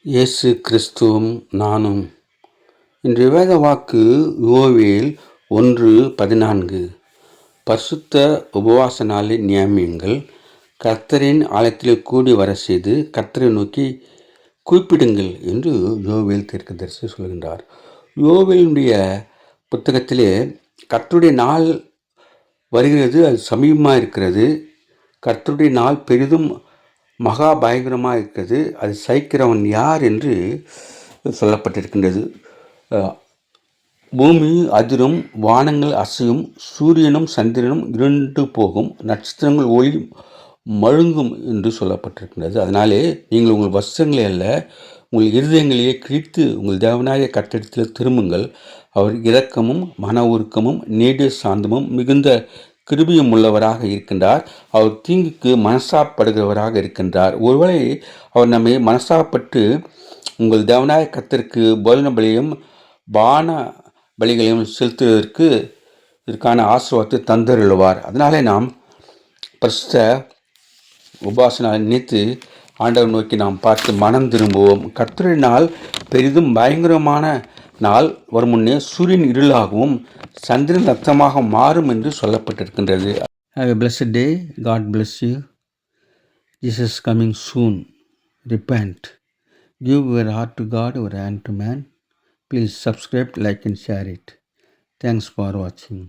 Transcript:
இயேசு கிறிஸ்துவும் நானும். இன்றைய வேத வாக்கு யோவேல் 1:14. பரிசுத்த உபவாச நாளை நியமியுங்கள், கர்த்தரின் ஆலயத்திலே கூடி வர செய்து கர்த்தரை நோக்கி கூப்பிடுங்கள் என்று யோவேல் தீர்க்கதரிசி சொல்கின்றார். யோவேலுடைய புத்தகத்திலே கர்த்தருடைய நாள் வருகிறது, அது சமீபமாக இருக்கிறது. கர்த்தருடைய நாள் பெரிதும் மகா பயங்கரமாக இருக்கிறது, அது சகிக்கிறவன் யார் என்று சொல்லப்பட்டிருக்கின்றது. பூமி அதிரும், வானங்கள் அசையும், சூரியனும் சந்திரனும் இருண்டு போகும், நட்சத்திரங்கள் ஒளி மழுங்கும் என்று சொல்லப்பட்டிருக்கின்றது. அதனாலே நீங்கள் உங்கள் வஸ்திரங்களை அல்ல, உங்கள் இருதயங்களையே கிழித்து உங்கள் தேவனாய கர்த்தரிடத்தில் திரும்புங்கள். அவர் இரக்கமும் மன உருக்கமும் நீடிய சாந்தமும் மிகுந்த கிருபையும் உள்ளவராக இருக்கின்றார். அவர் தீங்குக்கு மனசாப்படுகிறவராக இருக்கின்றார். ஒருவேளை அவர் நம்மை மனசாப்பட்டு உங்கள் தேவனாய கர்த்தருக்கு போதன பலியும் பான பலிகளையும் செலுத்துவதற்கு இதற்கான ஆசீர்வாதத்தை தந்தருள்வார். அதனாலே நாம் பரிசுத்த உபாசனை நினைத்து ஆண்டவர் நோக்கி நாம் பார்த்து மனம் திரும்புவோம். கர்த்தருடைய நாள் பெரிதும் பயங்கரமான நாள் வரும் முன்னே சூரியன் இருளாகவும் சந்திரன் ரத்தமாக மாறும் என்று சொல்லப்பட்டிருக்கின்றது. Have a blessed day. God bless you. Jesus is coming soon. Repent. Give your heart to God, your hand to man. Please subscribe, like and share it. Thanks for watching.